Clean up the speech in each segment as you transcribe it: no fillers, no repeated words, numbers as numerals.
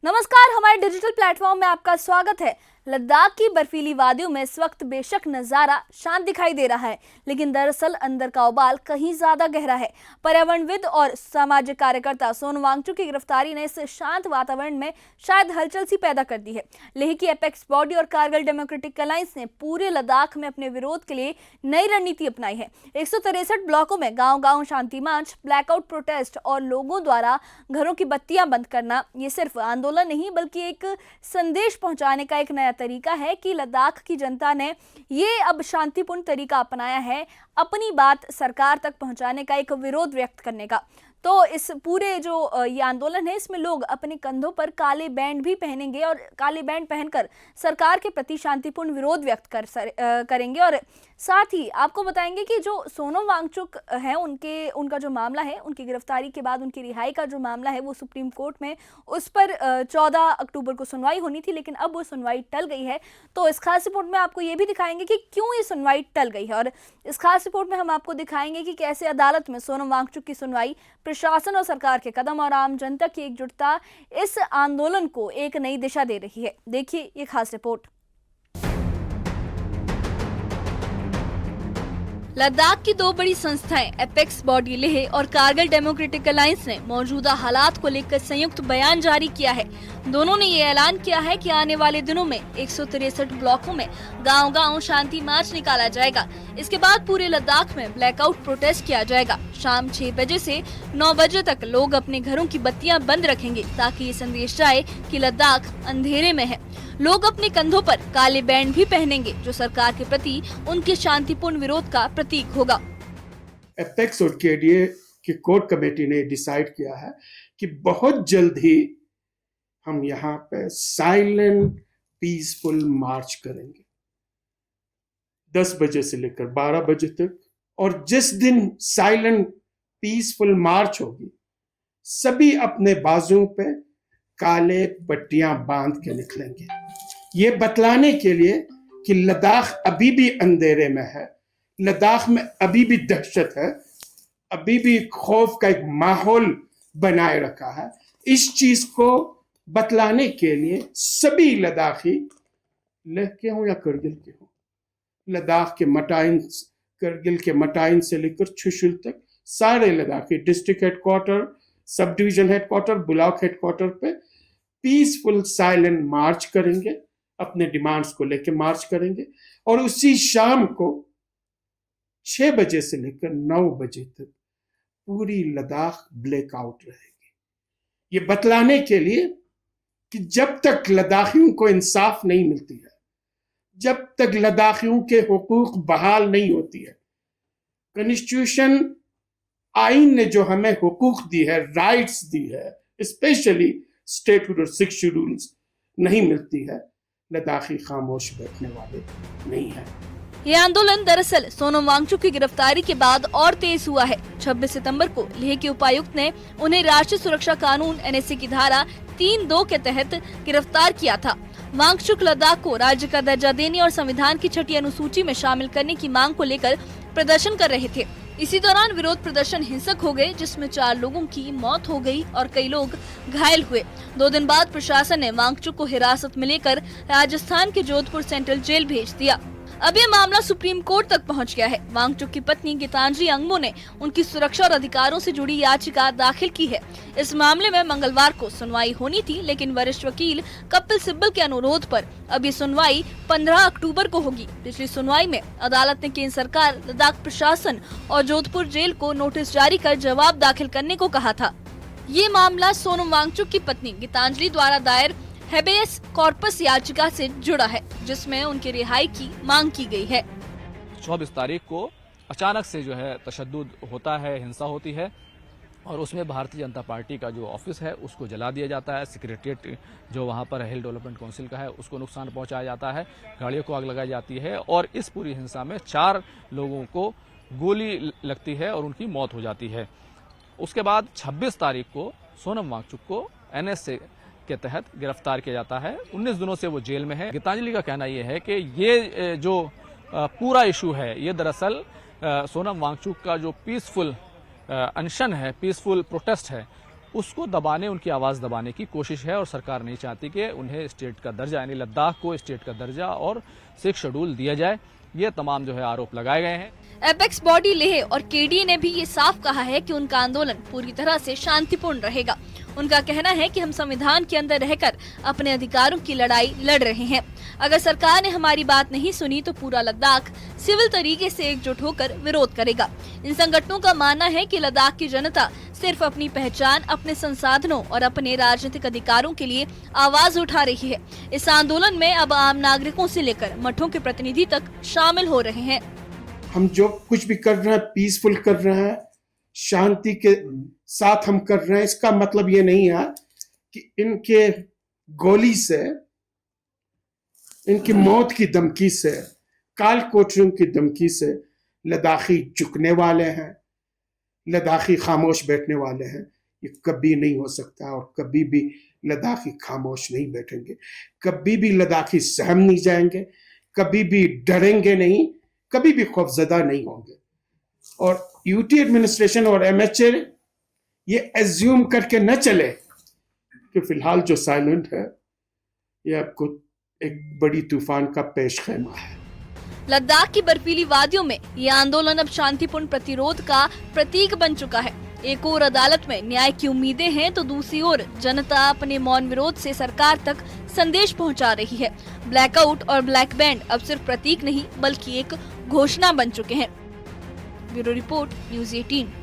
नमस्कार, हमारे digital platform में आपका स्वागत है। लद्दाख की बर्फीली वादियों में इस वक्त बेशक नज़ारा शांत दिखाई दे रहा है, लेकिन दरअसल अंदर का उबाल कहीं ज्यादा गहरा है। पर्यावरणविद और सामाजिक कार्यकर्ता सोनम वांगचुक की गिरफ्तारी ने इस शांत वातावरण में शायद हलचल सी पैदा कर दी है। लेह की एपेक्स बॉडी और कारगिल डेमोक्रेटिक अलायंस ने पूरे लद्दाख में अपने विरोध के लिए नई रणनीति अपनाई है। 163 ब्लॉकों में गाँव-गाँव शांति मार्च, ब्लैकआउट प्रोटेस्ट और लोगों द्वारा घरों की बत्तियां बंद करना, ये सिर्फ आंदोलन नहीं बल्कि एक संदेश पहुंचाने का एक नया तरीका है कि लद्दाख की जनता ने ये अब शांतिपूर्ण तरीका अपनाया है अपनी बात सरकार तक पहुंचाने का, एक विरोध व्यक्त करने का। तो इस पूरे जो ये आंदोलन है, इसमें लोग अपने कंधों पर काले बैंड भी पहनेंगे और काले बैंड पहनकर सरकार के प्रति शांतिपूर्ण विरोध व्यक्त करेंगे। और साथ ही आपको बताएंगे कि जो सोनम वांगचुक हैं, उनका जो मामला है, उनकी गिरफ्तारी के बाद उनकी रिहाई का जो मामला है, वो सुप्रीम कोर्ट में उस पर 14 अक्टूबर को सुनवाई होनी थी, लेकिन अब वो सुनवाई टल गई है। तो इस खास रिपोर्ट में आपको ये भी दिखाएंगे कि क्यों ये सुनवाई टल गई है, और इस खास रिपोर्ट में हम आपको दिखाएंगे कि कैसे अदालत में सोनम वांगचुक की सुनवाई, प्रशासन और सरकार के कदम और आम जनता की एकजुटता इस आंदोलन को एक नई दिशा दे रही है। देखिए ये खास रिपोर्ट। लद्दाख की दो बड़ी संस्थाएं एपेक्स बॉडी लेह और कारगिल डेमोक्रेटिक अलायंस ने मौजूदा हालात को लेकर संयुक्त बयान जारी किया है। दोनों ने ये ऐलान किया है कि आने वाले दिनों में 163 ब्लॉकों में गांव-गांव शांति मार्च निकाला जाएगा। इसके बाद पूरे लद्दाख में ब्लैकआउट प्रोटेस्ट किया जाएगा। शाम 6 बजे से 9 बजे तक लोग अपने घरों की बत्तियां बंद रखेंगे ताकि ये संदेश जाए कि लद्दाख अंधेरे में है। लोग अपने कंधों पर काले बैंड भी पहनेंगे, जो सरकार के प्रति उनके शांतिपूर्ण विरोध का प्रतीक होगा। एपेक्स और केडीए की कोर कमेटी ने डिसाइड किया है कि बहुत जल्द ही हम यहाँ पे साइलेंट पीसफुल मार्च करेंगे 10 बजे से लेकर 12 बजे तक। और जिस दिन साइलेंट पीसफुल मार्च होगी, सभी अपने बाजुओं पे काले पट्टियां बांध के निकलेंगे, ये बतलाने के लिए कि लद्दाख अभी भी अंधेरे में है, लद्दाख में अभी भी दहशत है, अभी भी खौफ का एक माहौल बनाए रखा है। इस चीज को बतलाने के लिए सभी लद्दाखी, लेह के हों या करगिल के हों, लद्दाख के मटाइन, करगिल के मटाइन से लेकर छुशुल तक सारे Ladakhi district headquarter, sub division headquarter, block headquarter पे पीसफुल साइलेंट मार्च करेंगे, अपने डिमांड्स को लेकर मार्च करेंगे। और उसी शाम को 6 बजे से लेकर 9 बजे तक पूरी लद्दाख ब्लैकआउट रहेगी, ये बतलाने के लिए कि जब तक लद्दाखियों को इंसाफ नहीं मिलती है, जब तक लद्दाखियों के हुकूक बहाल नहीं होती है, कॉन्स्टिट्यूशन आइन ने जो हमें हुकूक दी है, राइट्स दी है, स्पेशली स्टेटहुड और 6 शेड्यूल्स नहीं मिलती है, लद्दाखी खामोश बैठने वाले नहीं है। ये आंदोलन दरअसल सोनम वांगचुक की गिरफ्तारी के बाद और तेज हुआ है। 26 सितंबर को लेह के उपायुक्त ने उन्हें राष्ट्रीय सुरक्षा कानून NSA की धारा 3(2) के तहत गिरफ्तार किया था। वांगचुक लद्दाख को राज्य का दर्जा देने और संविधान की 6ठी अनुसूची में शामिल करने की मांग को लेकर प्रदर्शन कर रहे थे। इसी दौरान विरोध प्रदर्शन हिंसक हो गए, जिसमें 4 लोगों की मौत हो गई और कई लोग घायल हुए। 2 दिन बाद प्रशासन ने वांगचुक को हिरासत में लेकर राजस्थान के जोधपुर सेंट्रल जेल भेज दिया। अब ये मामला सुप्रीम कोर्ट तक पहुंच गया है। वांगचुक की पत्नी गीतांजलि अंगमो ने उनकी सुरक्षा और अधिकारों से जुड़ी याचिका दाखिल की है। इस मामले में मंगलवार को सुनवाई होनी थी, लेकिन वरिष्ठ वकील कपिल सिब्बल के अनुरोध पर अब ये सुनवाई 15 अक्टूबर को होगी। पिछली सुनवाई में अदालत ने केंद्र सरकार, लद्दाख प्रशासन और जोधपुर जेल को नोटिस जारी कर जवाब दाखिल करने को कहा था। ये मामला सोनम वांगचुक की पत्नी गीतांजलि द्वारा दायर हेबेयस कॉर्पस याचिका से जुड़ा है, जिसमें उनकी रिहाई की मांग की गई है। 24 तारीख को अचानक से जो है तशद्दुद होता है, हिंसा होती है, और उसमें भारतीय जनता पार्टी का जो ऑफिस है उसको जला दिया जाता है। सेक्रेटरिएट जो वहाँ पर हिल डेवलपमेंट काउंसिल का है उसको नुकसान पहुँचाया जाता है, गाड़ियों को आग लगाई जाती है, और इस पूरी हिंसा में 4 लोगों को गोली लगती है और उनकी मौत हो जाती है। उसके बाद 26 तारीख को सोनम वांगचुक को NSA के तहत गिरफ्तार किया जाता है। 19 दिनों से वो जेल में है। गीतांजलि का कहना ये है कि ये जो पूरा इशू है, ये दरअसल सोनम वांगचुक का जो पीसफुल अनशन है, पीसफुल प्रोटेस्ट है, उसको दबाने, उनकी आवाज़ दबाने की कोशिश है और सरकार नहीं चाहती कि उन्हें स्टेट का दर्जा यानी लद्दाख को स्टेट का दर्जा और 6 शेड्यूल दिया जाए। ये तमाम जो है आरोप लगाए गए हैं। एपेक्स बॉडी लेह और केडीए ने भी ये साफ कहा है कि उनका आंदोलन पूरी तरह से शांतिपूर्ण रहेगा। उनका कहना है कि हम संविधान के अंदर रहकर अपने अधिकारों की लड़ाई लड़ रहे हैं। अगर सरकार ने हमारी बात नहीं सुनी तो पूरा लद्दाख सिविल तरीके से एकजुट होकर विरोध करेगा। इन संगठनों का मानना है कि लद्दाख की जनता सिर्फ अपनी पहचान, अपने संसाधनों और अपने राजनीतिक अधिकारों के लिए आवाज उठा रही है। इस आंदोलन में अब आम नागरिकों से लेकर मठों के प्रतिनिधि तक शामिल हो रहे हैं। हम जो कुछ भी कर रहे हैं पीसफुल कर रहे हैं, शांति के साथ हम कर रहे हैं। इसका मतलब ये नहीं है कि इनके गोली से, इनकी मौत की धमकी से, काल कोठरियों की धमकी से लद्दाखी झुकने वाले हैं, लद्दाखी खामोश बैठने वाले हैं। ये कभी नहीं हो सकता और कभी भी लद्दाखी खामोश नहीं बैठेंगे, कभी भी लद्दाखी सहम नहीं जाएंगे, कभी भी डरेंगे नहीं, कभी भी खौफजदा नहीं होंगे। और यूटी एडमिनिस्ट्रेशन और एमएचए ये एज्यूम करके न चले कि फिलहाल जो साइलेंट है ये आपको एक बड़ी तूफान का पेश खैमा है। लद्दाख की बर्फीली वादियों में ये आंदोलन अब शांतिपूर्ण प्रतिरोध का प्रतीक बन चुका है। एक ओर अदालत में न्याय की उम्मीदें हैं तो दूसरी ओर जनता अपने मौन विरोध से सरकार तक संदेश पहुंचा रही है। ब्लैकआउट और ब्लैक बैंड अब सिर्फ प्रतीक नहीं बल्कि एक घोषणा बन चुके हैं। Bureau report, news 18।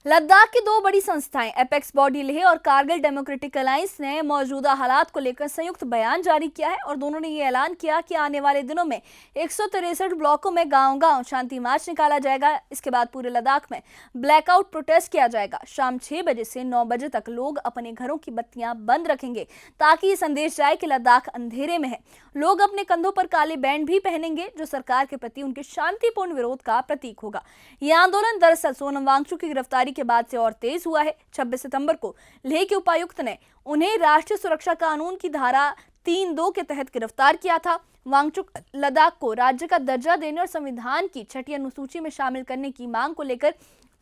लद्दाख की दो बड़ी संस्थाएं एपेक्स बॉडी लेह और कारगिल डेमोक्रेटिक अलायंस ने मौजूदा हालात को लेकर संयुक्त बयान जारी किया है और दोनों ने ये ऐलान किया कि आने वाले दिनों में 163 ब्लॉकों में गांव-गांव शांति मार्च निकाला जाएगा। इसके बाद पूरे लद्दाख में ब्लैकआउट प्रोटेस्ट किया जाएगा। शाम 6 बजे से 9 बजे तक लोग अपने घरों की बत्तियां बंद रखेंगे ताकि ये संदेश जाए कि लद्दाख अंधेरे में है। लोग अपने कंधों पर काले बैंड भी पहनेंगे जो सरकार के प्रति उनके शांतिपूर्ण विरोध का प्रतीक होगा। यह आंदोलन दरअसल सोनम वांगचुक की गिरफ्तारी के बाद से और तेज हुआ है। 26 सितंबर को लेह के उपायुक्त ने उन्हें राष्ट्रीय सुरक्षा कानून की धारा 3(2) के तहत गिरफ्तार किया था। वांगचुक लद्दाख को राज्य का दर्जा देने और संविधान की 6ठी अनुसूची में शामिल करने की मांग को लेकर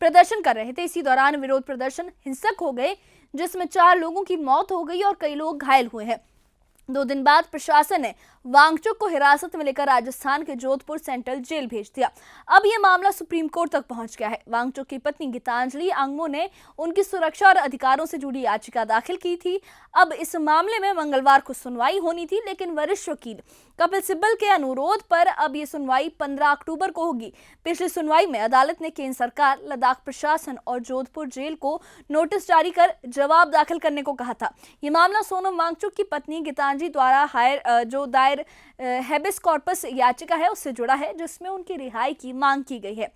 प्रदर्शन कर रहे थे। इसी दौरान विरोध प्रदर्शन हिंसक हो गए जिसमें 4 लोगों की मौत हो गई और कई लोग घायल हुए हैं। 2 दिन बाद प्रशासन ने वांगचुक को हिरासत में लेकर राजस्थान के जोधपुर सेंट्रल जेल भेज दिया। अब यह मामला सुप्रीम कोर्ट तक पहुंच गया है। वांगचुक की पत्नी गीतांजलि आंगमो ने उनकी सुरक्षा और अधिकारों से जुड़ी याचिका दाखिल की थी। अब इस मामले में मंगलवार को सुनवाई होनी थी, लेकिन वरिष्ठ वकील कपिल सिब्बल के अनुरोध पर अब ये सुनवाई 15 अक्टूबर को होगी। पिछली सुनवाई में अदालत ने केंद्र सरकार, लद्दाख प्रशासन और जोधपुर जेल को नोटिस जारी कर जवाब दाखिल करने को कहा था। ये मामला सोनम वांगचुक की पत्नी गीतांजलि द्वारा जो दायर हेबिस कॉर्पस याचिका है उससे जुड़ा है, जिसमें उनकी रिहाई की मांग की गई है।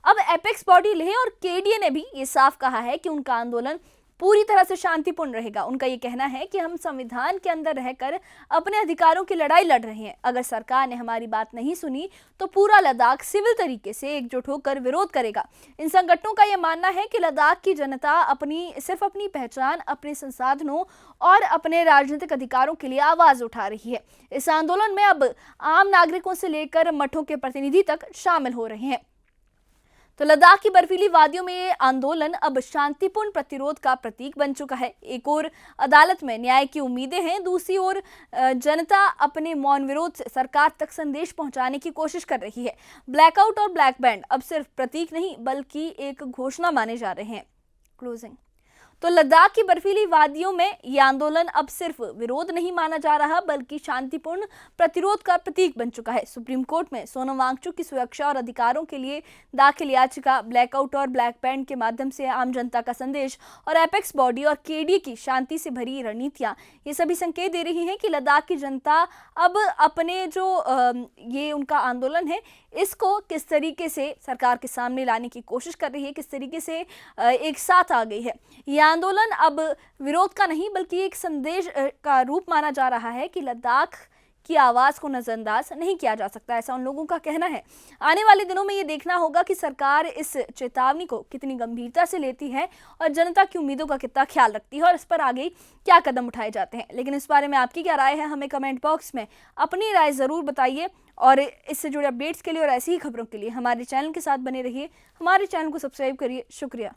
अब एपेक्स बॉडी लेह और केडीए ने भी ये साफ कहा है कि उनका आंदोलन पूरी तरह से शांतिपूर्ण रहेगा। उनका ये कहना है कि हम संविधान के अंदर रहकर अपने अधिकारों की लड़ाई लड़ रहे हैं। अगर सरकार ने हमारी बात नहीं सुनी तो पूरा लद्दाख सिविल तरीके से एकजुट होकर विरोध करेगा। इन संगठनों का यह मानना है कि लद्दाख की जनता सिर्फ अपनी पहचान, अपने संसाधनों और अपने राजनीतिक अधिकारों के लिए आवाज उठा रही है। इस आंदोलन में अब आम नागरिकों से लेकर मठों के प्रतिनिधि तक शामिल हो रहे हैं। तो लद्दाख की बर्फीली वादियों में ये आंदोलन अब शांतिपूर्ण प्रतिरोध का प्रतीक बन चुका है। एक ओर अदालत में न्याय की उम्मीदें हैं, दूसरी ओर जनता अपने मौन विरोध से सरकार तक संदेश पहुंचाने की कोशिश कर रही है। ब्लैकआउट और ब्लैक बैंड अब सिर्फ प्रतीक नहीं बल्कि एक घोषणा माने जा रहे हैं। क्लोजिंग। तो लद्दाख की बर्फीली वादियों में ये आंदोलन अब सिर्फ विरोध नहीं माना जा रहा बल्कि शांतिपूर्ण प्रतिरोध का प्रतीक बन चुका है। सुप्रीम कोर्ट में सोनम वांगचुक की सुरक्षा और अधिकारों के लिए दाखिल याचिका, ब्लैकआउट और ब्लैक बैंड के माध्यम से आम जनता का संदेश और एपेक्स बॉडी और केडीए की शांति से भरी रणनीतियां, ये सभी संकेत दे रही हैं कि लद्दाख की जनता अब अपने जो ये उनका आंदोलन है इसको किस तरीके से सरकार के सामने लाने की कोशिश कर रही है, किस तरीके से एक साथ आ गई है। ये आंदोलन अब विरोध का नहीं बल्कि एक संदेश का रूप माना जा रहा है कि लद्दाख की आवाज़ को नज़रअंदाज नहीं किया जा सकता, ऐसा उन लोगों का कहना है। आने वाले दिनों में ये देखना होगा कि सरकार इस चेतावनी को कितनी गंभीरता से लेती है और जनता की उम्मीदों का कितना ख्याल रखती है और इस पर आगे क्या कदम उठाए जाते हैं। लेकिन इस बारे में आपकी क्या राय है, हमें कमेंट बॉक्स में अपनी राय ज़रूर बताइए और इससे जुड़े अपडेट्स के लिए और ऐसी ही खबरों के लिए हमारे चैनल के साथ बने रहिए। हमारे चैनल को सब्सक्राइब करिए। शुक्रिया।